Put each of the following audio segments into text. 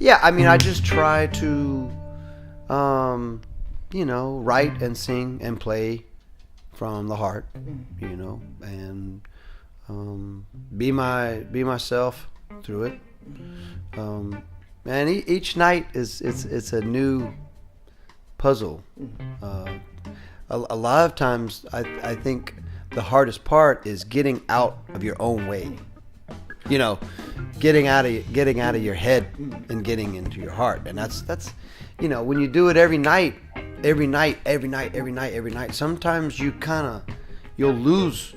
Yeah, I mean, I just try to, write and sing and play from the heart, and be myself through it. And each night it's a new puzzle. A lot of times, I think the hardest part is getting out of your own way. Getting out of your head and getting into your heart. And that's when you do it every night, sometimes you'll lose.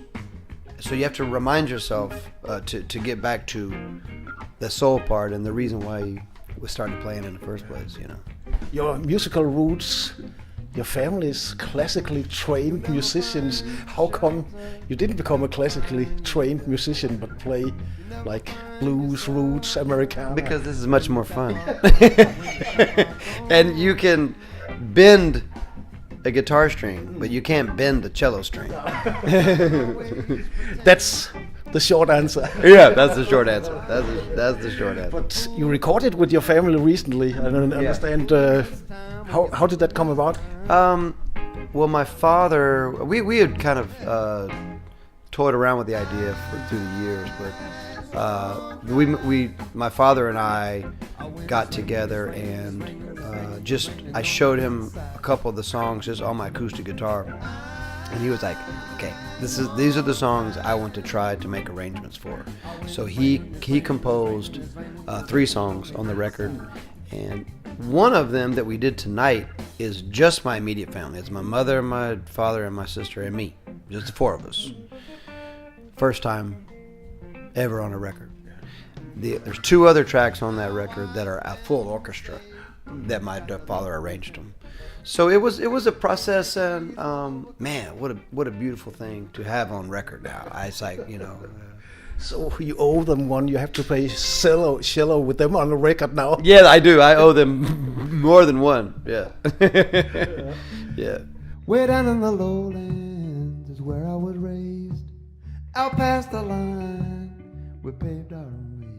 So you have to remind yourself to get back to the soul part and the reason why we started playing in the first place, Your musical roots, your family is classically trained musicians. How come you didn't become a classically trained musician but play like blues, roots, Americana? Because this is much more fun. And you can bend a guitar string, but you can't bend a cello string. That's the short answer. Yeah, that's the short answer. That's the short answer. But you recorded with your family recently. I don't understand. How did that come about? Well, my father, we had kind of toyed around with the idea through the years, but my father and I got together and I showed him a couple of the songs just on my acoustic guitar, and he was like, "Okay, these are the songs I want to try to make arrangements for." So he composed 3 songs on the record, and one of them that we did tonight is just my immediate family. It's my mother, my father, and my sister, and me. Just the 4 of us. First time ever on a record. There's 2 other tracks on that record that are a full orchestra that my father arranged them. So it was a process, and man, what a beautiful thing to have on record now. It's like, So you owe them one. You have to play cello with them on the record now. Yeah, I do. I owe them more than one. Yeah. Yeah. Way down in the lowlands is where I was raised. Out past the line, we paved our own way.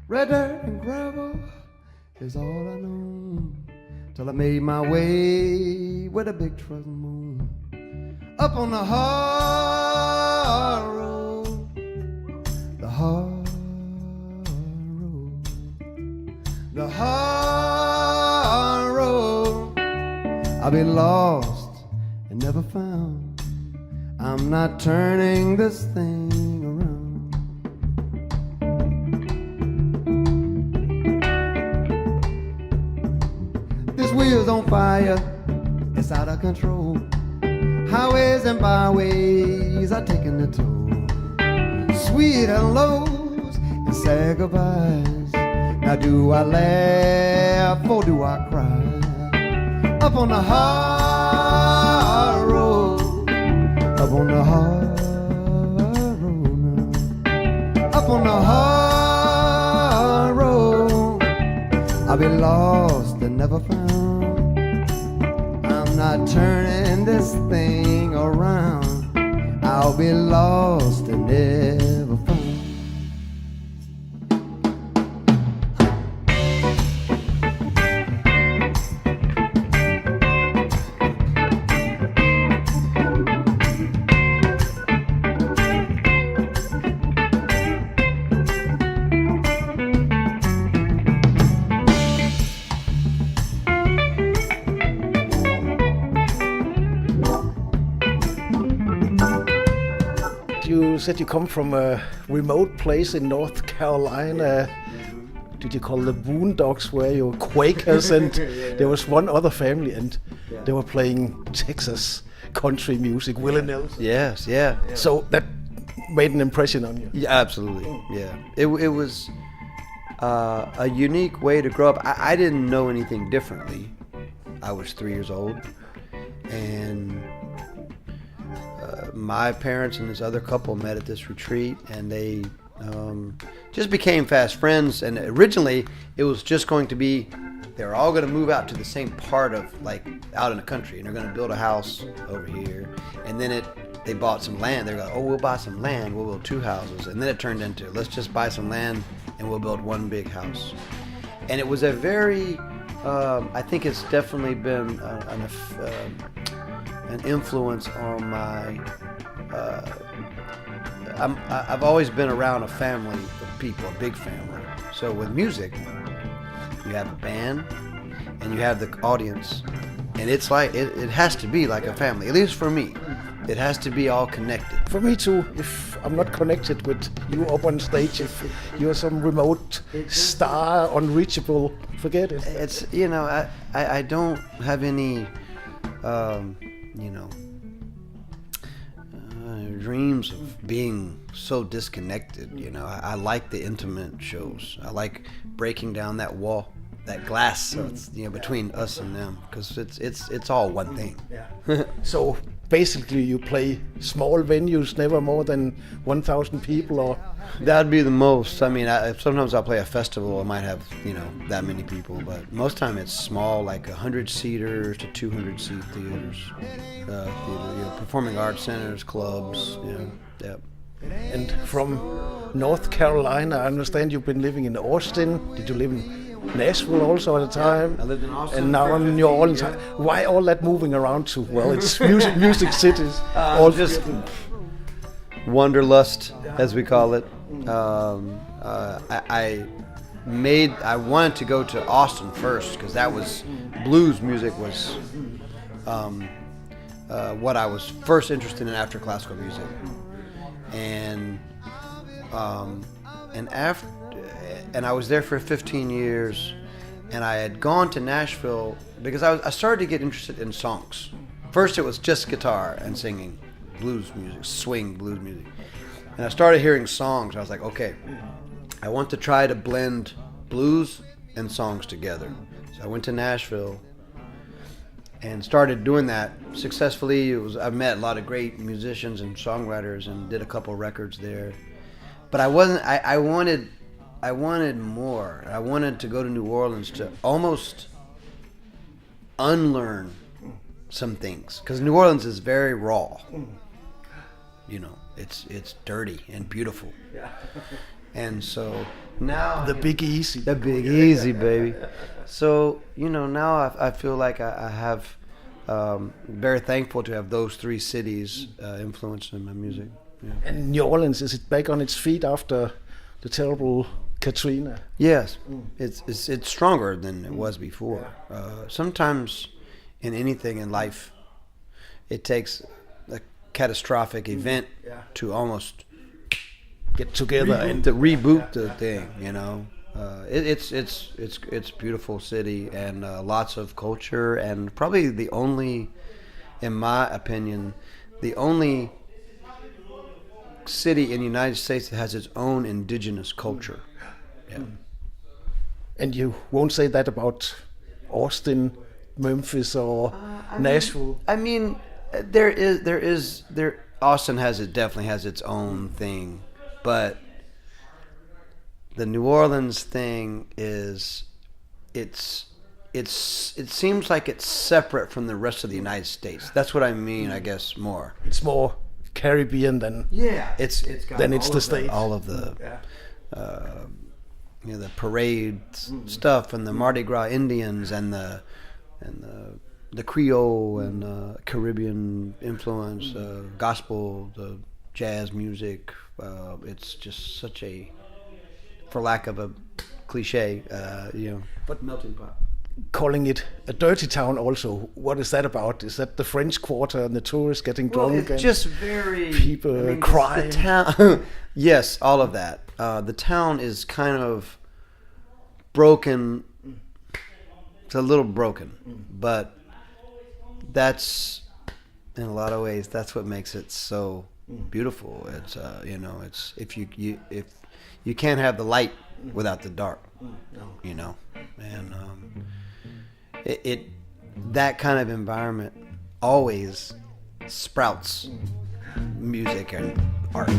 Red dirt and gravel is all I know. Till I made my way with a big trust moon. Up on the hard road. The hard road. The hard road. I've been lost and never found. I'm not turning this thing around. This wheel's on fire, it's out of control. Highways and byways are taking the toll. Sweet hellos and sad goodbyes. Now do I laugh or do I cry? Up on the hard road. Up on the hard road now. Up on the hard road. I've been lost and never found. I'm not turning this thing around. I'll be lost and never found. You said you come from a remote place in North Carolina. Did you call the Boondocks, where you were Quakers, and there was one other family, and they were playing Texas country music, Willie Nelson. Yes, yeah. So that made an impression on you. Yeah, absolutely. Yeah, it was a unique way to grow up. I didn't know anything differently. I was 3 years old, and my parents and this other couple met at this retreat, and they just became fast friends. And originally, it was just going to be, they were all going to move out to the same part of, like, out in the country, and they're going to build a house over here. And then they bought some land. They're like, oh, we'll buy some land, we'll build 2 houses. And then it turned into, let's just buy some land and we'll build 1 big house. And it was a very, I think it's definitely been an influence on my. I've always been around a family of people, a big family. So with music, you have a band and you have the audience, and it's like it has to be like a family. At least for me, it has to be all connected. For me too. If I'm not connected with you up on stage, if you're some remote star, unreachable, forget it. It's I don't have any dreams of being so disconnected. I like the intimate shows. I like breaking down that wall, that glass, so it's between us and them, because it's all one thing. Yeah. So basically, you play small venues, never more than 1,000 people, or that'd be the most. I mean, sometimes I'll play a festival. I might have that many people, but most time it's small, like 100-seaters to 200-seat theaters, performing arts centers, clubs. Yeah. And from North Carolina, I understand you've been living in Austin. Did you live in Nashville also at the time? I lived in Austin. And now in New Orleans. Why all that moving around to? Well, it's music cities. All just wanderlust, as we call it. I wanted to go to Austin first because that was blues music was what I was first interested in after classical music, and I was there for 15 years, and I had gone to Nashville because I started to get interested in songs. First it was just guitar and singing, blues music, swing blues music. And I started hearing songs. I was like, okay, I want to try to blend blues and songs together. So I went to Nashville and started doing that successfully. I met a lot of great musicians and songwriters and did a couple records there. But I wanted more. I wanted to go to New Orleans to almost unlearn some things, because New Orleans is very raw. It's dirty and beautiful. Yeah. And so now the Big Easy. The Big Easy, baby. So now I feel like I have very thankful to have those three cities influencing my music. Yeah. And New Orleans, is it back on its feet after the terrible Katrina? Yes, it's stronger than it was before. Sometimes in anything in life, it takes a catastrophic event to almost get together and to reboot the thing. It's a beautiful city, and lots of culture, and probably the only, in my opinion, the only city in the United States that has its own indigenous culture. Yeah. And you won't say that about Austin, Memphis, or Nashville? I mean, Austin definitely has its own thing, but the New Orleans thing is, it seems like it's separate from the rest of the United States. That's what I mean, I guess, more. It's more Caribbean than it's the States. All of the the parade stuff, and the Mardi Gras Indians, and the Creole and Caribbean influence, gospel, the jazz music. It's just such a, for lack of a cliche, but melting pot. Calling it a dirty town also, what is that about? Is that the French Quarter and the tourists getting drunk? It's just very... people crying. The town, yes, all of that. The town is kind of broken. It's a little broken, but that's, in a lot of ways, that's what makes it so beautiful. It's it's if you can't have the light without the dark, and that kind of environment always sprouts music and art.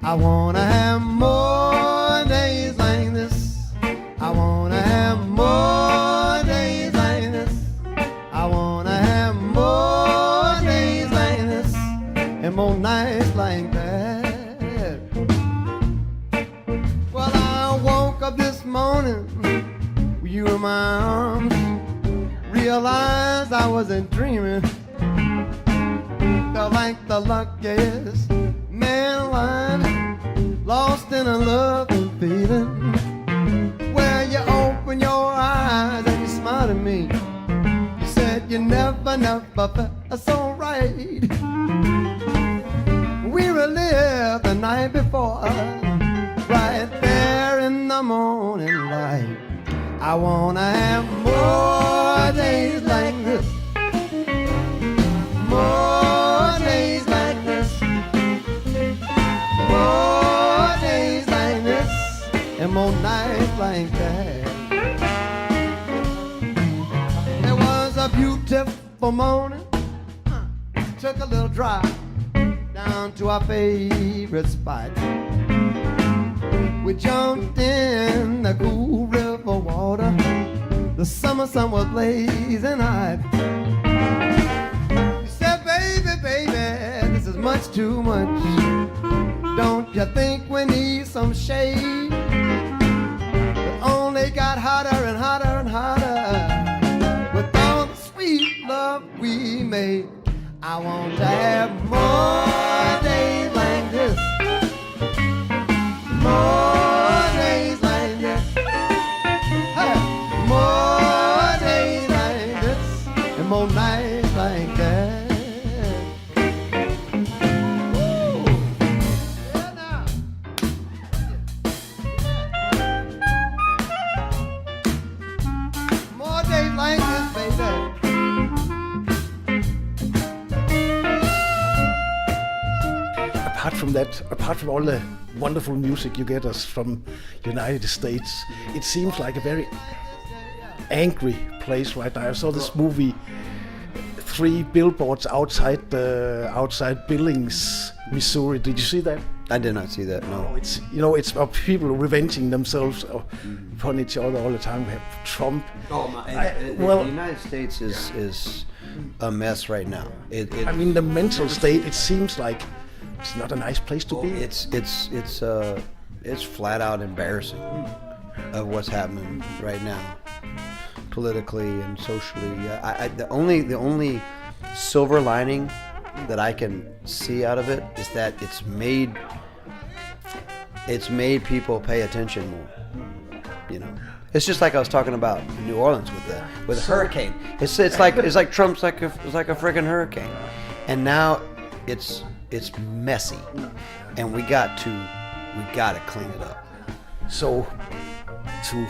I wanna have more days like this. I wanna have more days like this. I wanna have more days like this and more nights like that. into my arms. Realized I wasn't dreaming. Felt like the luckiest man alive, lost in a loving feeling, where you open your eyes and you smile at me. You said you never felt so right. We relived the night before, right there in the morning light. I wanna have more days like this, more days like this, more days like this, and more nights like that. It was a beautiful morning. Took a little drive down to our favorite spot. We jumped in the cool river water. The summer sun was blazing hot. You said, baby, this is much too much. Don't you think we need some shade? It only got hotter and hotter and hotter with all the sweet love we made. I want to have more days like this, more days like this, hey, more days like this, and more nights like that. Woo. Yeah, now. More days like this, baby. Apart from all the wonderful music you get us from United States, it seems like a very angry place right now. I saw this movie, 3 billboards outside Billings, Missouri. Did you see that? I did not see that. No. It's about people revenging themselves upon each other all the time. We have Trump. The United States is a mess right now. I mean, the mental state. It seems like it's not a nice place to be. It's flat out embarrassing of what's happening right now, politically and socially. The only silver lining that I can see out of it is that it's made people pay attention more. You know, it's just like I was talking about New Orleans with a hurricane. It's like Trump's like a friggin' hurricane, and now it's messy, and we got to clean it up. So to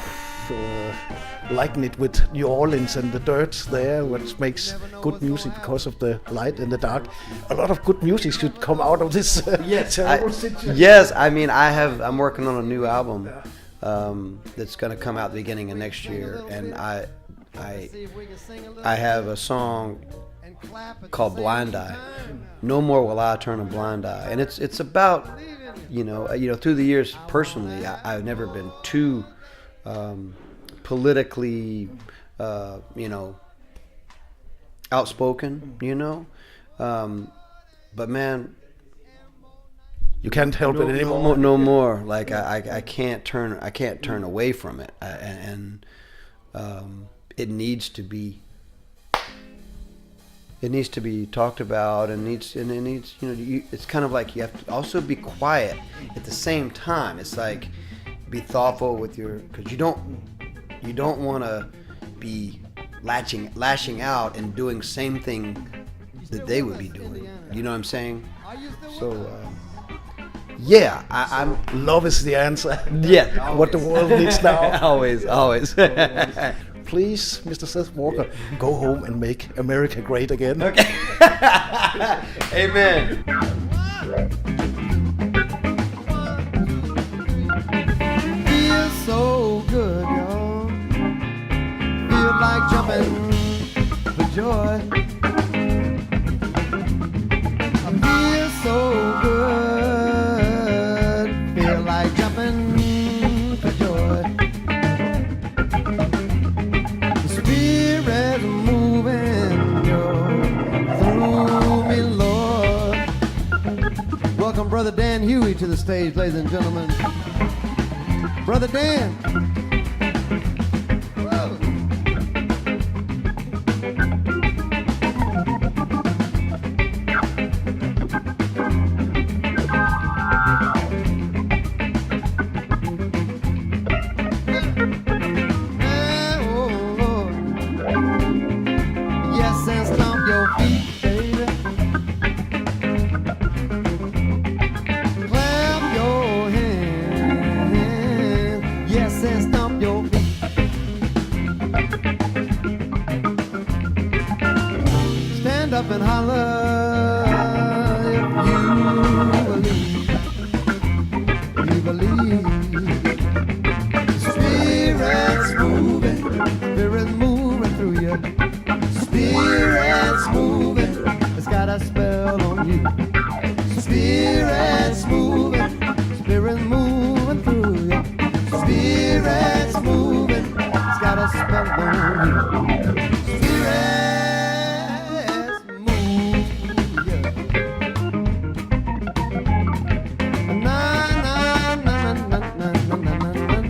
liken it with New Orleans and the dirt there, which makes good music because of the light and the dark, a lot of good music should come out of this terrible situation. Yes, I mean I'm working on a new album that's going to come out the beginning of next year, and I have a song called Blind Eye. No more will I turn a blind eye, and it's about through the years personally I've never been too politically outspoken, but man, you can't help it anymore. No more. Like I can't turn away from it, and it needs to be. It needs to be talked about, and it's kind of like you have to also be quiet at the same time. It's like be thoughtful with because you don't want to be lashing out and doing same thing that they would be doing. You know what I'm saying? So yeah, I'm love is the answer. Yeah, what the world needs now. always. Please, Mr. Seth Walker, go home and make America great again. Okay. Amen. Feels so good, y'all. Feel like jumping for joy. I feel so good. Feel like jumping for joy. Welcome Brother Dan Huey to the stage, ladies and gentlemen. Brother Dan. Whoa. spell on you. Spirit's moving through you. Spirit's moving, it's got a spell on you. Spirit's moving through you. Na na na na na na na na na na na na.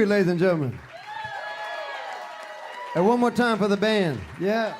Ladies and gentlemen. And one more time for the band. Yeah.